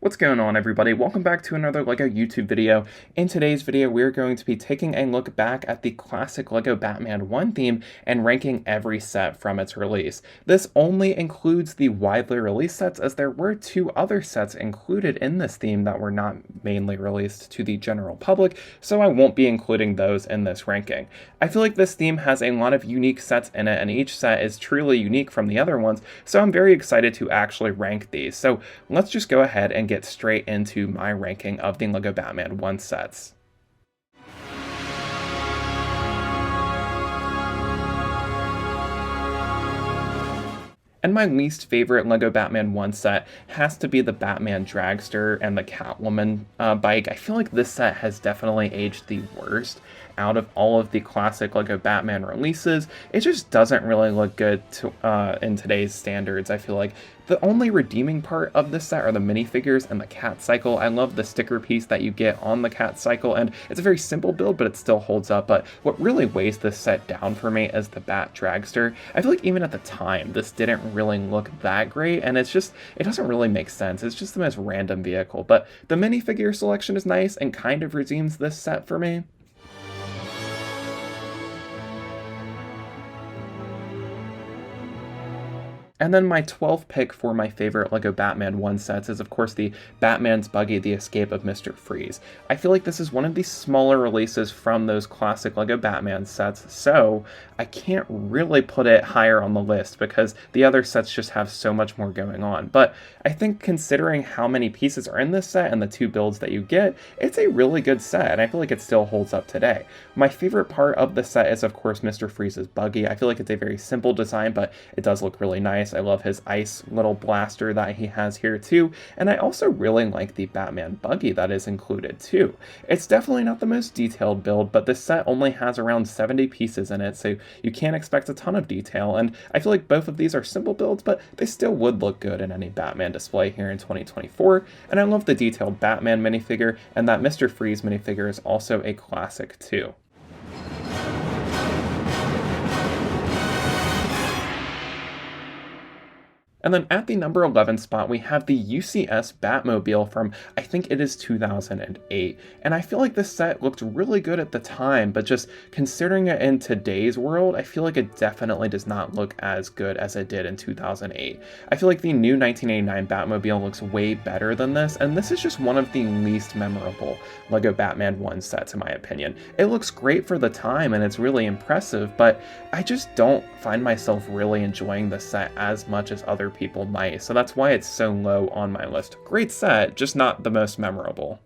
What's going on, everybody? Welcome back to another LEGO YouTube video. In today's video, we're going to be taking a look back at the classic LEGO Batman 1 theme and ranking every set from its release. This only includes the widely released sets, as there were two other sets included in this theme that were not mainly released to the general public, so I won't be including those in this ranking. I feel like this theme has a lot of unique sets in it, and each set is truly unique from the other ones, so I'm very excited to actually rank these. So let's just go ahead and get straight into my ranking of the LEGO Batman 1 sets. And my least favorite LEGO Batman 1 set has to be the Batman Dragster and the Catwoman bike. I feel like this set has definitely aged the worst out of all of the classic LEGO Batman releases. It just doesn't really look good in today's standards. I feel like the only redeeming part of this set are the minifigures and the cat cycle. I love the sticker piece that you get on the cat cycle, and it's a very simple build, but it still holds up. But what really weighs this set down for me is the Bat Dragster. I feel like even at the time, this didn't really look that great, and it doesn't really make sense. It's just the most random vehicle, but the minifigure selection is nice and kind of redeems this set for me. And then my 12th pick for my favorite LEGO Batman 1 sets is, of course, the Batman's Buggy, The Escape of Mr. Freeze. I feel like this is one of the smaller releases from those classic LEGO Batman sets, so I can't really put it higher on the list because the other sets just have so much more going on. But I think considering how many pieces are in this set and the two builds that you get, it's a really good set, and I feel like it still holds up today. My favorite part of the set is, of course, Mr. Freeze's buggy. I feel like it's a very simple design, but it does look really nice. I love his ice little blaster that he has here too, and I also really like the Batman buggy that is included too. It's definitely not the most detailed build, but this set only has around 70 pieces in it, so you can't expect a ton of detail, and I feel like both of these are simple builds, but they still would look good in any Batman display here in 2024, and I love the detailed Batman minifigure, and that Mr. Freeze minifigure is also a classic too. And then at the number 11 spot, we have the UCS Batmobile from, I think it is 2008. And I feel like this set looked really good at the time, but just considering it in today's world, I feel like it definitely does not look as good as it did in 2008. I feel like the new 1989 Batmobile looks way better than this, and this is just one of the least memorable LEGO Batman 1 sets in my opinion. It looks great for the time and it's really impressive, but I just don't find myself really enjoying the set as much as other people might, so that's why it's so low on my list. Great set, just not the most memorable.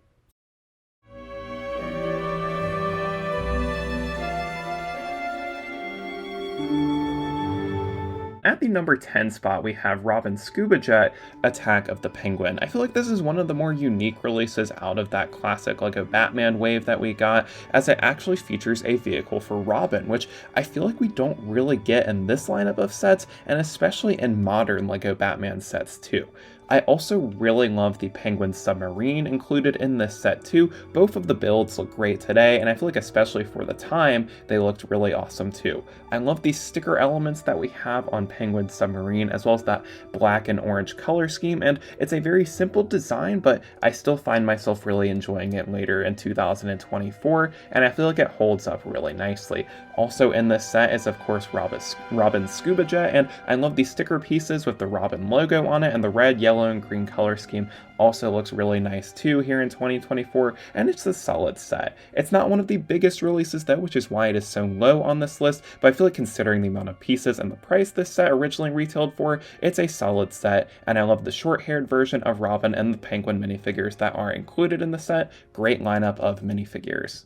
At the number 10 spot, we have Robin's Scuba Jet, Attack of the Penguin. I feel like this is one of the more unique releases out of that classic LEGO Batman wave that we got, as it actually features a vehicle for Robin, which I feel like we don't really get in this lineup of sets, and especially in modern LEGO Batman sets too. I also really love the Penguin submarine included in this set too. Both of the builds look great today, and I feel like especially for the time, they looked really awesome too. I love these sticker elements that we have on Penguin submarine, as well as that black and orange color scheme, and it's a very simple design, but I still find myself really enjoying it later in 2024, and I feel like it holds up really nicely. Also in this set is, of course, Robin's Scuba Jet, and I love these sticker pieces with the Robin logo on it, and the red, yellow, and green color scheme also looks really nice too here in 2024, and it's a solid set. It's not one of the biggest releases though, which is why it is so low on this list, but I feel like considering the amount of pieces and the price this set originally retailed for, it's a solid set, and I love the short-haired version of Robin and the Penguin minifigures that are included in the set. Great lineup of minifigures.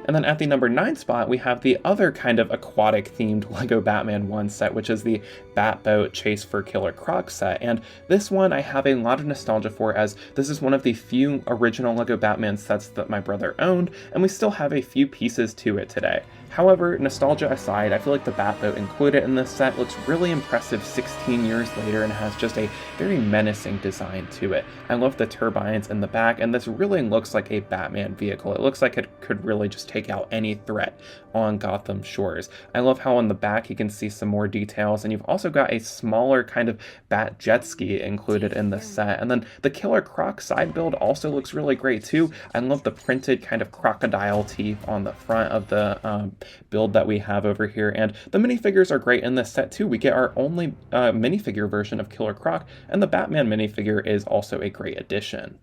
And then at the number 9 spot, we have the other kind of aquatic themed LEGO Batman 1 set, which is the Batboat Chase for Killer Croc set. And this one I have a lot of nostalgia for, as this is one of the few original LEGO Batman sets that my brother owned, and we still have a few pieces to it today. However, nostalgia aside, I feel like the Batboat included in this set looks really impressive 16 years later and has just a very menacing design to it. I love the turbines in the back, and this really looks like a Batman vehicle. It looks like it could really just take out any threat on Gotham shores. I love how on the back you can see some more details, and you've also got a smaller kind of Bat jet ski included in the set. And then the Killer Croc side build also looks really great too. I love the printed kind of crocodile teeth on the front of the build that we have over here, and the minifigures are great in this set too. We get our only minifigure version of Killer Croc, and the Batman minifigure is also a great addition.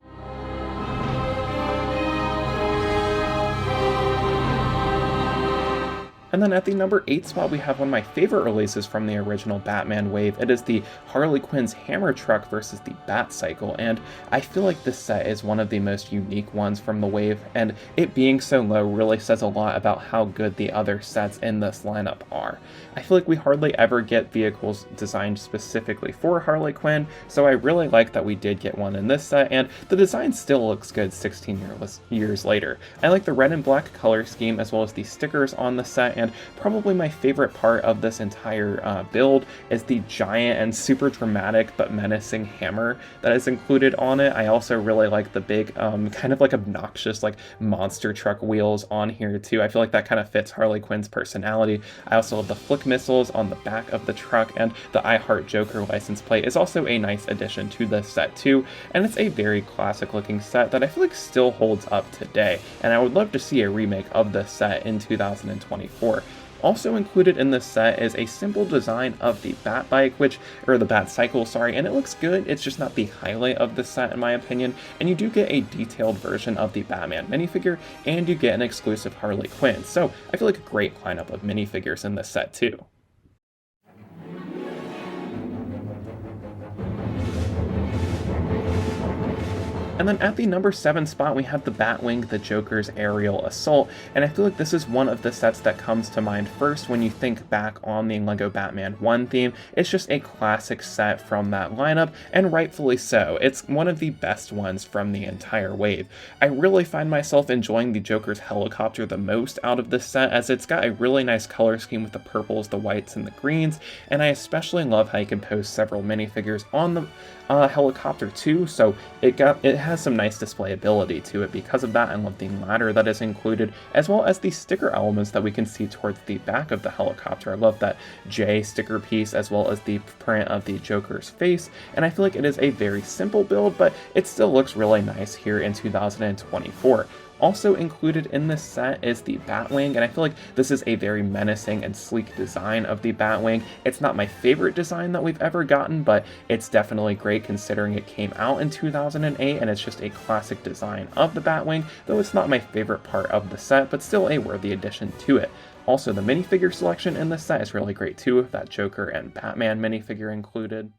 And then at the number 8 spot, we have one of my favorite releases from the original Batman wave. It is the Harley Quinn's Hammer Truck versus the Batcycle, and I feel like this set is one of the most unique ones from the wave, and it being so low really says a lot about how good the other sets in this lineup are. I feel like we hardly ever get vehicles designed specifically for Harley Quinn, so I really like that we did get one in this set, and the design still looks good 16 years later. I like the red and black color scheme as well as the stickers on the set, and probably my favorite part of this entire build is the giant and super dramatic but menacing hammer that is included on it. I also really like the big kind of like obnoxious like monster truck wheels on here too. I feel like that kind of fits Harley Quinn's personality. I also love the flick missiles on the back of the truck, and the I Heart Joker license plate is also a nice addition to this set too, and it's a very classic looking set that I feel like still holds up today, and I would love to see a remake of this set in 2024. Also included in this set is a simple design of the Batbike, or the Batcycle, sorry, and it looks good. It's just not the highlight of this set in my opinion, and you do get a detailed version of the Batman minifigure, and you get an exclusive Harley Quinn, so I feel like a great lineup of minifigures in this set too. And then at the number 7 spot, we have the Batwing, the Joker's Aerial Assault, and I feel like this is one of the sets that comes to mind first when you think back on the LEGO Batman 1 theme. It's just a classic set from that lineup, and rightfully so. It's one of the best ones from the entire wave. I really find myself enjoying the Joker's helicopter the most out of this set, as it's got a really nice color scheme with the purples, the whites, and the greens, and I especially love how you can post several minifigures on the helicopter too, so it has some nice displayability to it. Because of that, I love the ladder that is included, as well as the sticker elements that we can see towards the back of the helicopter. I love that J sticker piece, as well as the print of the Joker's face, and I feel like it is a very simple build, but it still looks really nice here in 2024. Also included in this set is the Batwing, and I feel like this is a very menacing and sleek design of the Batwing. It's not my favorite design that we've ever gotten, but it's definitely great considering it came out in 2008, and it's just a classic design of the Batwing, though it's not my favorite part of the set, but still a worthy addition to it. Also, the minifigure selection in this set is really great too, with that Joker and Batman minifigure included.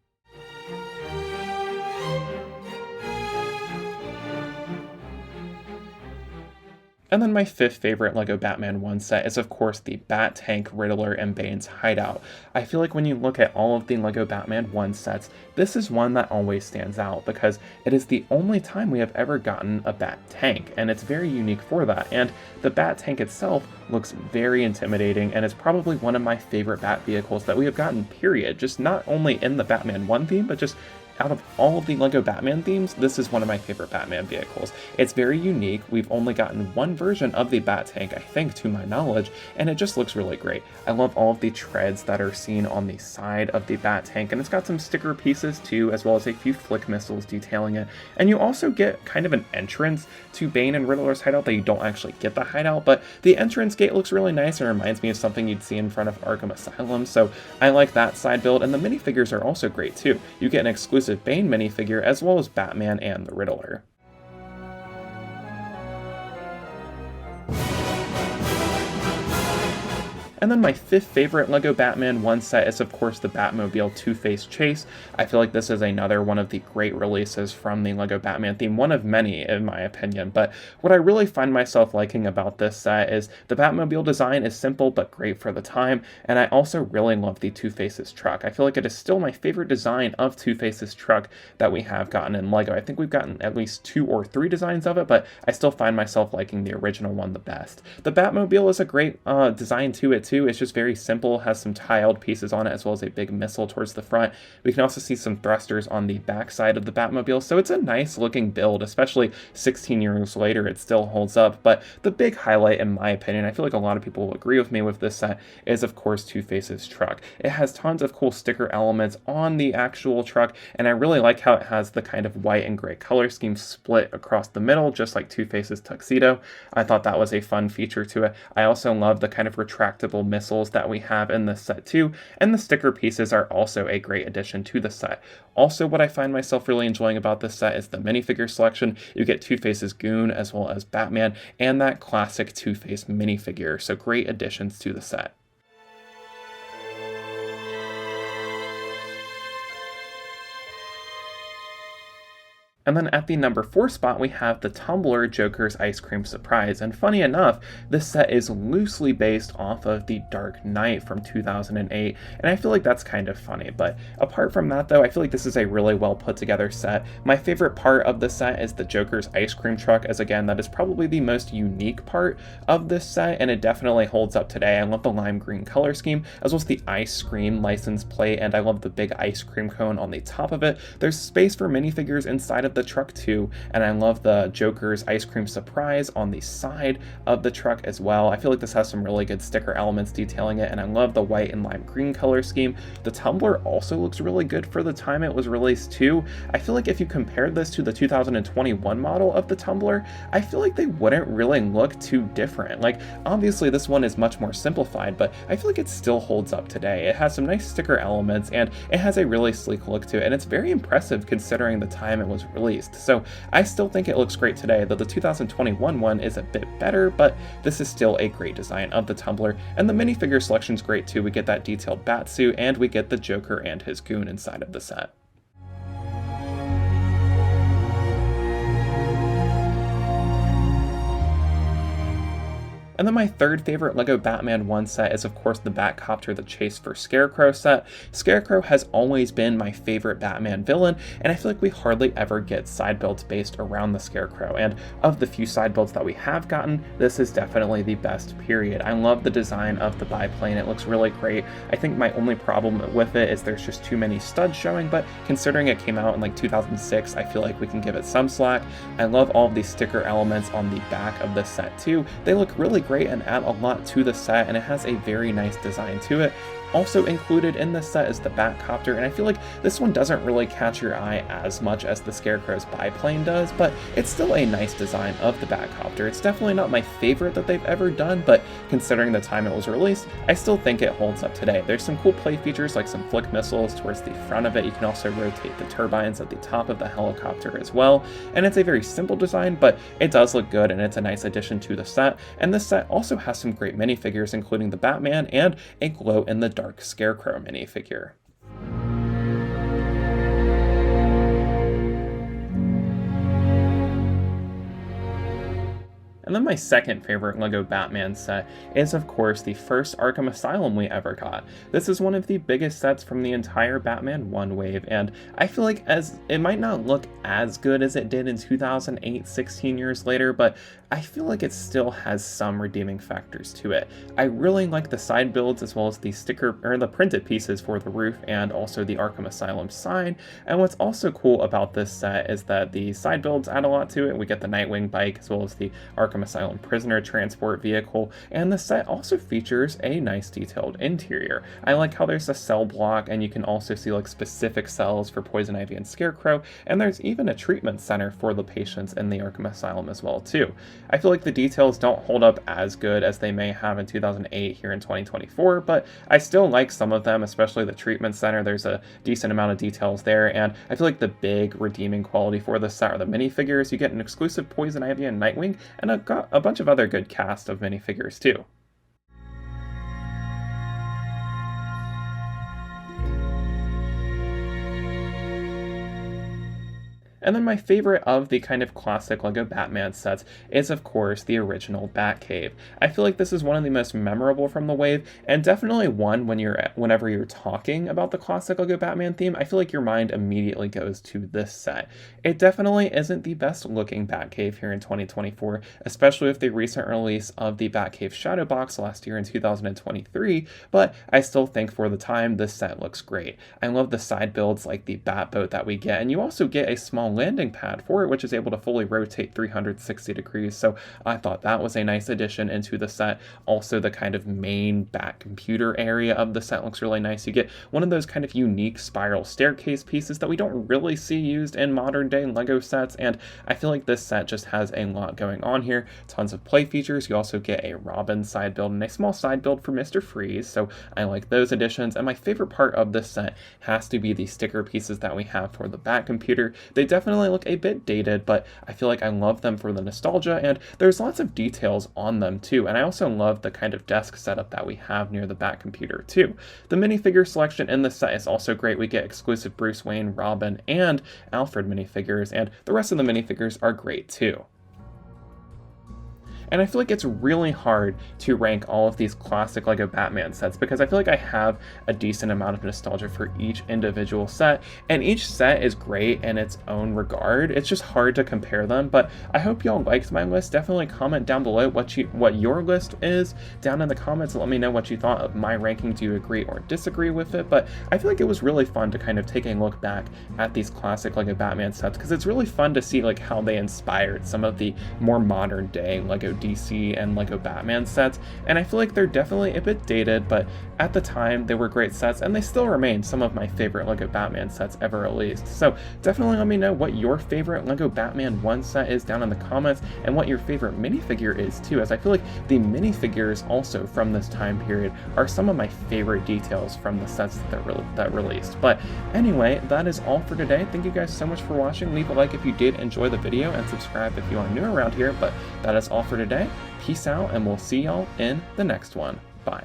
And then my fifth favorite LEGO Batman 1 set is of course the Bat Tank, Riddler, and Bane's Hideout. I feel like when you look at all of the LEGO Batman 1 sets, this is one that always stands out because it is the only time we have ever gotten a Bat Tank, and it's very unique for that. And the Bat Tank itself looks very intimidating and is probably one of my favorite Bat vehicles that we have gotten, period. Just not only in the Batman 1 theme, but just out of all of the LEGO Batman themes, this is one of my favorite Batman vehicles. It's very unique. We've only gotten one version of the Bat Tank, I think, to my knowledge, and it just looks really great. I love all of the treads that are seen on the side of the Bat Tank, and it's got some sticker pieces too, as well as a few flick missiles detailing it. And you also get kind of an entrance to Bane and Riddler's hideout that you don't actually get the hideout, but the entrance gate looks really nice and reminds me of something you'd see in front of Arkham Asylum, so I like that side build, and the minifigures are also great too. You get an exclusive Bane minifigure, as well as Batman and the Riddler. And then my fifth favorite LEGO Batman 1 set is of course the Batmobile Two-Face Chase. I feel like this is another one of the great releases from the LEGO Batman theme, one of many in my opinion, but what I really find myself liking about this set is the Batmobile design is simple but great for the time, and I also really love the Two-Face's truck. I feel like it is still my favorite design of Two-Face's truck that we have gotten in LEGO. I think we've gotten at least 2 or 3 designs of it, but I still find myself liking the original one the best. The Batmobile is a great design to it too. It's just very simple, has some tiled pieces on it as well as a big missile towards the front. We can also see some thrusters on the back side of the Batmobile, so it's a nice looking build, especially 16 years later it still holds up. But the big highlight in my opinion, I feel like a lot of people will agree with me with this set, is of course Two-Face's truck. It has tons of cool sticker elements on the actual truck, and I really like how it has the kind of white and gray color scheme split across the middle, just like Two-Face's tuxedo. I thought that was a fun feature to it. I also love the kind of retractable missiles that we have in this set too, and the sticker pieces are also a great addition to the set. Also, what I find myself really enjoying about this set is the minifigure selection. You get Two-Face's Goon as well as Batman, and that classic Two-Face minifigure, so great additions to the set. And then at the number 4 spot, we have the Tumbler Joker's Ice Cream Surprise. And funny enough, this set is loosely based off of The Dark Knight from 2008. And I feel like that's kind of funny. But apart from that, though, I feel like this is a really well put together set. My favorite part of the set is the Joker's ice cream truck, as again, that is probably the most unique part of this set. And it definitely holds up today. I love the lime green color scheme, as well as the ice cream license plate. And I love the big ice cream cone on the top of it. There's space for minifigures inside of the truck too, and I love the Joker's ice cream surprise on the side of the truck as well. I feel like this has some really good sticker elements detailing it, and I love the white and lime green color scheme. The Tumbler also looks really good for the time it was released too. I feel like if you compared this to the 2021 model of the Tumbler, I feel like they wouldn't really look too different. Like, obviously this one is much more simplified, but I feel like it still holds up today. It has some nice sticker elements, and it has a really sleek look to it, and it's very impressive considering the time it was released. So I still think it looks great today, though the 2021 one is a bit better, but this is still a great design of the Tumbler, and the minifigure selection is great too. We get that detailed Batsuit, and we get the Joker and his goon inside of the set. And then my third favorite LEGO Batman 1 set is of course the Batcopter The Chase for Scarecrow set. Scarecrow has always been my favorite Batman villain, and I feel like we hardly ever get side builds based around the Scarecrow, and of the few side builds that we have gotten, this is definitely the best, period. I love the design of the biplane, it looks really great. I think my only problem with it is there's just too many studs showing, but considering it came out in like 2006, I feel like we can give it some slack. I love all of these sticker elements on the back of the set too. They look really great and add a lot to the set, and it has a very nice design to it. Also included in this set is the Batcopter, and I feel like this one doesn't really catch your eye as much as the Scarecrow's biplane does, but it's still a nice design of the Batcopter. It's definitely not my favorite that they've ever done, but considering the time it was released, I still think it holds up today. There's some cool play features like some flick missiles towards the front of it. You can also rotate the turbines at the top of the helicopter as well, and it's a very simple design, but it does look good and it's a nice addition to the set. And this set also has some great minifigures, including the Batman and a glow-in-the-dark Scarecrow minifigure. And then my second favorite LEGO Batman set is of course the first Arkham Asylum we ever got. This is one of the biggest sets from the entire Batman 1 wave, and I feel like as it might not look as good as it did in 2008, 16 years later, but I feel like it still has some redeeming factors to it. I really like the side builds as well as the sticker or the printed pieces for the roof and also the Arkham Asylum sign. And what's also cool about this set is that the side builds add a lot to it. We get the Nightwing bike as well as the Arkham Asylum prisoner transport vehicle, and the set also features a nice detailed interior. I like how there's a cell block, and you can also see like specific cells for Poison Ivy and Scarecrow, and there's even a treatment center for the patients in the Arkham Asylum as well too. I feel like the details don't hold up as good as they may have in 2008 here in 2024, but I still like some of them, especially the treatment center. There's a decent amount of details there, and I feel like the big redeeming quality for this set are the minifigures. You get an exclusive Poison Ivy and Nightwing, and a bunch of other good cast of minifigures too. And then my favorite of the kind of classic LEGO Batman sets is, of course, the original Batcave. I feel like this is one of the most memorable from the wave, and definitely one whenever you're talking about the classic LEGO Batman theme, I feel like your mind immediately goes to this set. It definitely isn't the best looking Batcave here in 2024, especially with the recent release of the Batcave Shadow Box last year in 2023, but I still think for the time this set looks great. I love the side builds like the Batboat that we get, and you also get a small landing pad for it, which is able to fully rotate 360 degrees, so I thought that was a nice addition into the set. Also, the kind of main Bat computer area of the set looks really nice. You get one of those kind of unique spiral staircase pieces that we don't really see used in modern day LEGO sets, and I feel like this set just has a lot going on here. Tons of play features. You also get a Robin side build and a small side build for Mr. Freeze, so I like those additions. And my favorite part of this set has to be the sticker pieces that we have for the Bat computer. They definitely look a bit dated, but I feel like I love them for the nostalgia, and there's lots of details on them too. And I also love the kind of desk setup that we have near the Bat computer too. The minifigure selection in this set is also great. We get exclusive Bruce Wayne, Robin, and Alfred minifigures, and the rest of the minifigures are great too. And I feel like it's really hard to rank all of these classic LEGO Batman sets because I feel like I have a decent amount of nostalgia for each individual set, and each set is great in its own regard. It's just hard to compare them, but I hope y'all liked my list. Definitely comment down below what your list is down in the comments and let me know what you thought of my ranking. Do you agree or disagree with it? But I feel like it was really fun to kind of take a look back at these classic LEGO Batman sets because it's really fun to see like how they inspired some of the more modern day LEGO DC and LEGO Batman sets, and I feel like they're definitely a bit dated, but at the time they were great sets and they still remain some of my favorite LEGO Batman sets ever released. So definitely let me know what your favorite LEGO Batman 1 set is down in the comments and what your favorite minifigure is too, as I feel like the minifigures also from this time period are some of my favorite details from the sets that released. But anyway, that is all for today. Thank you guys so much for watching. Leave a like if you did enjoy the video and subscribe if you are new around here, but that is all for today. Peace out, and we'll see y'all in the next one. Bye.